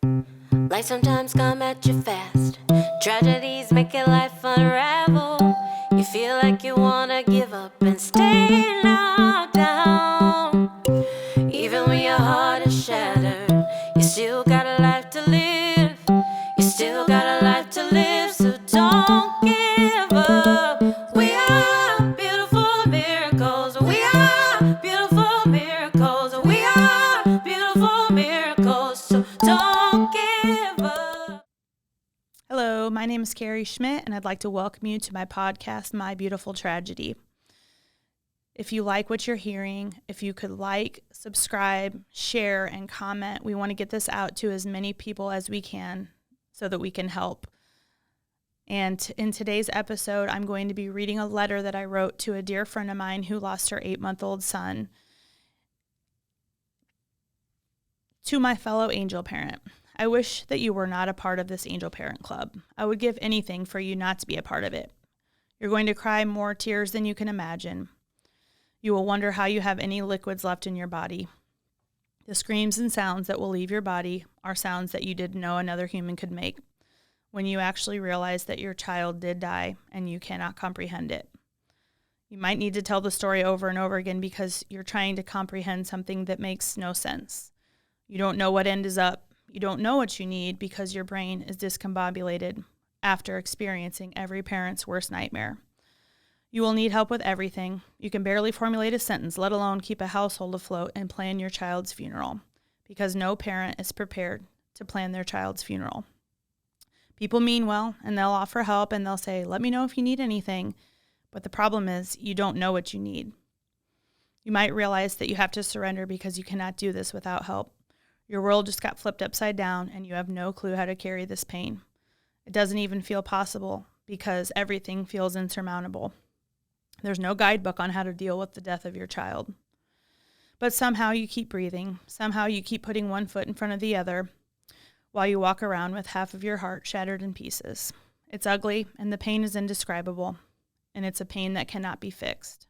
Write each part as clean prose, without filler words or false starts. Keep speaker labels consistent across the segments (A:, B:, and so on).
A: Life sometimes come at you fast. Tragedies make your life unravel. You feel like you wanna give up and stay knocked down. Even when your heart is shattered, you still got a life to live. You still got a life to live, so don't give up. We are beautiful miracles. We are beautiful miracles. We are beautiful miracles, so don't give up.
B: Hello, my name is Carrie Schmidt, and I'd like to welcome you to my podcast, My Beautiful Tragedy. If you like what you're hearing, if you could like, subscribe, share, and comment, we want to get this out to as many people as we can so that we can help. And in today's episode, I'm going to be reading a letter that I wrote to a dear friend of mine who lost her 8-month-old son. To my fellow angel parent, I wish that you were not a part of this angel parent club. I would give anything for you not to be a part of it. You're going to cry more tears than you can imagine. You will wonder how you have any liquids left in your body. The screams and sounds that will leave your body are sounds that you didn't know another human could make when you actually realize that your child did die and you cannot comprehend it. You might need to tell the story over and over again because you're trying to comprehend something that makes no sense. You don't know what end is up. You don't know what you need because your brain is discombobulated after experiencing every parent's worst nightmare. You will need help with everything. You can barely formulate a sentence, let alone keep a household afloat and plan your child's funeral, because no parent is prepared to plan their child's funeral. People mean well, and they'll offer help, and they'll say, let me know if you need anything. But the problem is you don't know what you need. You might realize that you have to surrender because you cannot do this without help. Your world just got flipped upside down, and you have no clue how to carry this pain. It doesn't even feel possible because everything feels insurmountable. There's no guidebook on how to deal with the death of your child. But somehow you keep breathing. Somehow you keep putting one foot in front of the other while you walk around with half of your heart shattered in pieces. It's ugly, and the pain is indescribable, and it's a pain that cannot be fixed.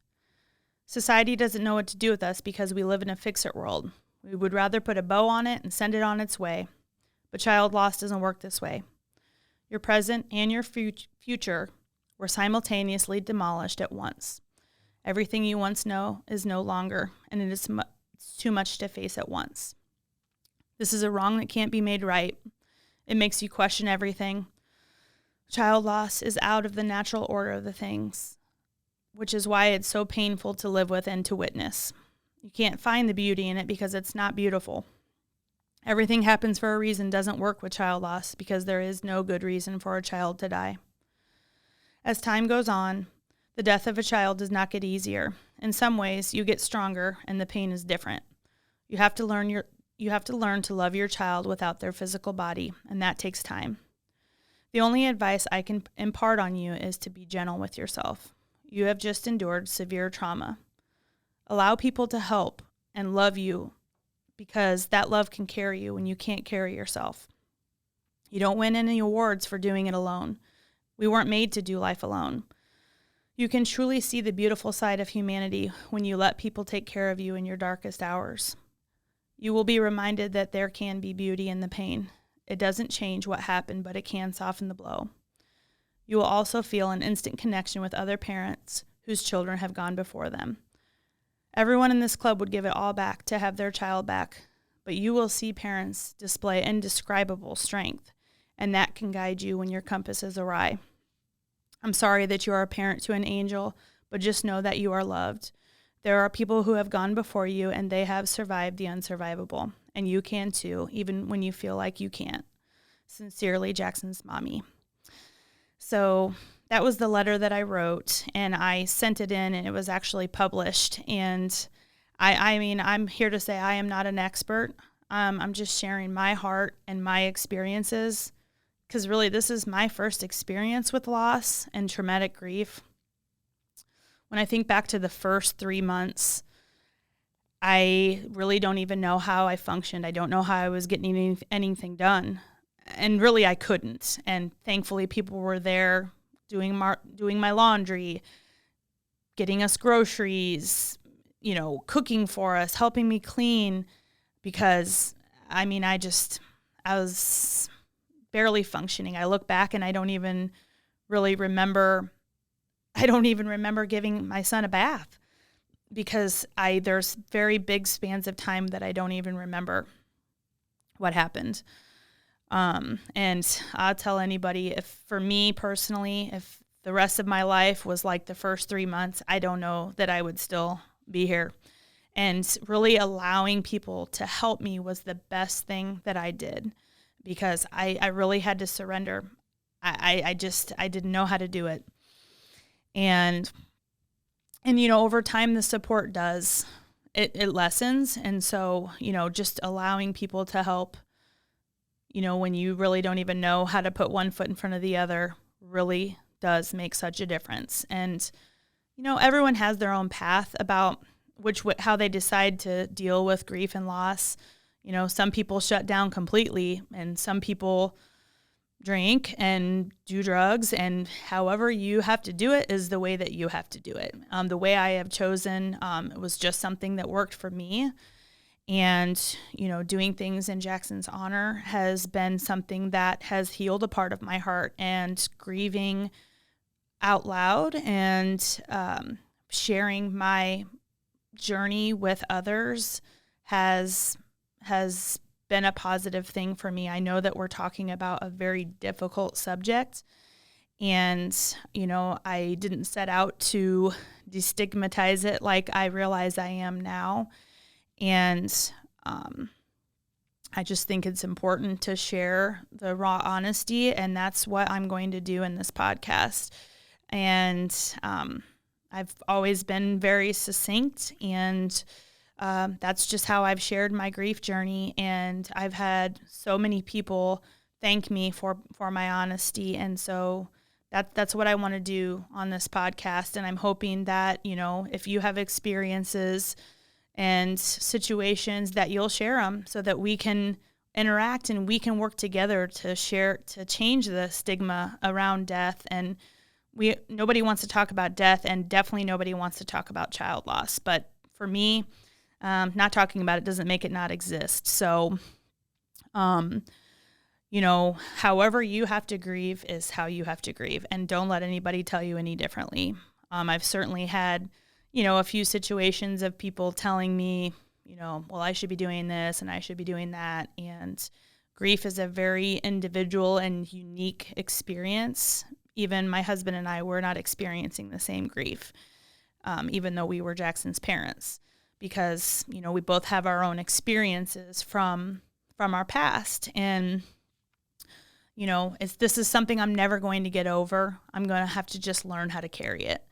B: Society doesn't know what to do with us because we live in a fix-it world. We would rather put a bow on it and send it on its way. But child loss doesn't work this way. Your present and your future were simultaneously demolished at once. Everything you once know is no longer, and it is too much to face at once. This is a wrong that can't be made right. It makes you question everything. Child loss is out of the natural order of the things, which is why it's so painful to live with and to witness. You can't find the beauty in it because it's not beautiful. Everything happens for a reason doesn't work with child loss because there is no good reason for a child to die. As time goes on, the death of a child does not get easier. In some ways, you get stronger and the pain is different. You have to learn to love your child without their physical body, and that takes time. The only advice I can impart on you is to be gentle with yourself. You have just endured severe trauma. Allow people to help and love you because that love can carry you when you can't carry yourself. You don't win any awards for doing it alone. We weren't made to do life alone. You can truly see the beautiful side of humanity when you let people take care of you in your darkest hours. You will be reminded that there can be beauty in the pain. It doesn't change what happened, but it can soften the blow. You will also feel an instant connection with other parents whose children have gone before them. Everyone in this club would give it all back to have their child back, but you will see parents display indescribable strength, and that can guide you when your compass is awry. I'm sorry that you are a parent to an angel, but just know that you are loved. There are people who have gone before you, and they have survived the unsurvivable, and you can too, even when you feel like you can't. Sincerely, Jackson's mommy. So that was the letter that I wrote, and I sent it in, and it was actually published. And I mean, I'm here to say I am not an expert. I'm just sharing my heart and my experiences, because really this is my first experience with loss and traumatic grief. When I think back to the first 3 months, I really don't even know how I functioned. I don't know how I was getting anything done. And really I couldn't. And thankfully people were there doing my laundry, getting us groceries, cooking for us, helping me clean, because I was barely functioning. I look back and I don't even remember giving my son a bath because there's very big spans of time that I don't even remember what happened. And I'll tell anybody, if for me personally, if the rest of my life was like the first 3 months, I don't know that I would still be here. And really allowing people to help me was the best thing that I did, because I really had to surrender. I didn't know how to do it. And over time the support does, it lessens. And so, just allowing people to help, when you really don't even know how to put one foot in front of the other, really does make such a difference. And, everyone has their own path about how they decide to deal with grief and loss. Some people shut down completely, and some people drink and do drugs, and however you have to do it is the way that you have to do it. The way I have chosen, it was just something that worked for me. And, doing things in Jackson's honor has been something that has healed a part of my heart, and grieving out loud and sharing my journey with others has been a positive thing for me. I know that we're talking about a very difficult subject, and, I didn't set out to destigmatize it like I realize I am now. And I just think it's important to share the raw honesty, and that's what I'm going to do in this podcast. And I've always been very succinct, and that's just how I've shared my grief journey. And I've had so many people thank me for my honesty. And so that's what I want to do on this podcast. And I'm hoping that, if you have experiences and situations, that you'll share them so that we can interact and we can work together to change the stigma around death. And nobody wants to talk about death, and definitely nobody wants to talk about child loss. But for me, not talking about it doesn't make it not exist. So, however you have to grieve is how you have to grieve, and don't let anybody tell you any differently. I've certainly had, a few situations of people telling me, well, I should be doing this and I should be doing that. And grief is a very individual and unique experience. Even my husband and I were not experiencing the same grief, even though we were Jackson's parents, because, we both have our own experiences from our past. And, this is something I'm never going to get over. I'm going to have to just learn how to carry it.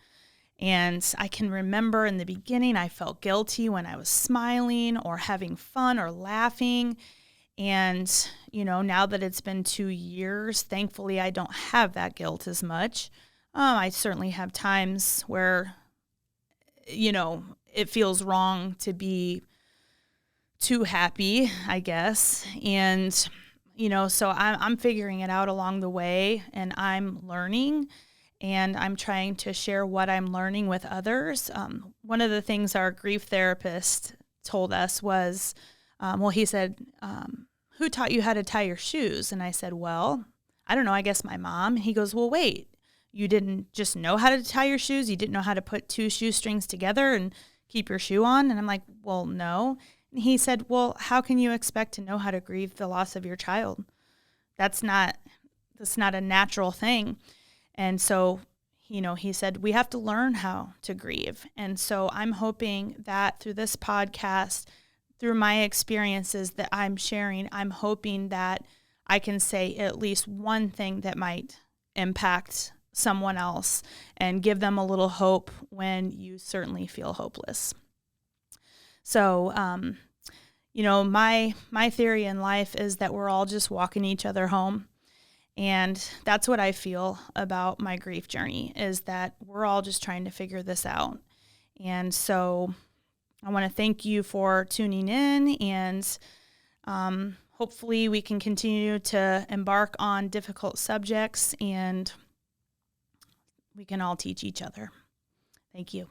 B: And I can remember in the beginning, I felt guilty when I was smiling or having fun or laughing. And, now that it's been 2 years, thankfully, I don't have that guilt as much. I certainly have times where, it feels wrong to be too happy, I guess. And, so I'm figuring it out along the way, and I'm learning, and I'm trying to share what I'm learning with others. One of the things our grief therapist told us was, he said, who taught you how to tie your shoes? And I said, well, I don't know, I guess my mom. He goes, well, wait, you didn't just know how to tie your shoes? You didn't know how to put 2 shoestrings together and keep your shoe on? And I'm like, well, no. And he said, well, how can you expect to know how to grieve the loss of your child? That's not a natural thing. And so, he said, we have to learn how to grieve. And so I'm hoping that through this podcast, through my experiences that I'm sharing, I'm hoping that I can say at least one thing that might impact someone else and give them a little hope when you certainly feel hopeless. So, my theory in life is that we're all just walking each other home. And that's what I feel about my grief journey, is that we're all just trying to figure this out. And so I want to thank you for tuning in, and hopefully we can continue to embark on difficult subjects, and we can all teach each other. Thank you.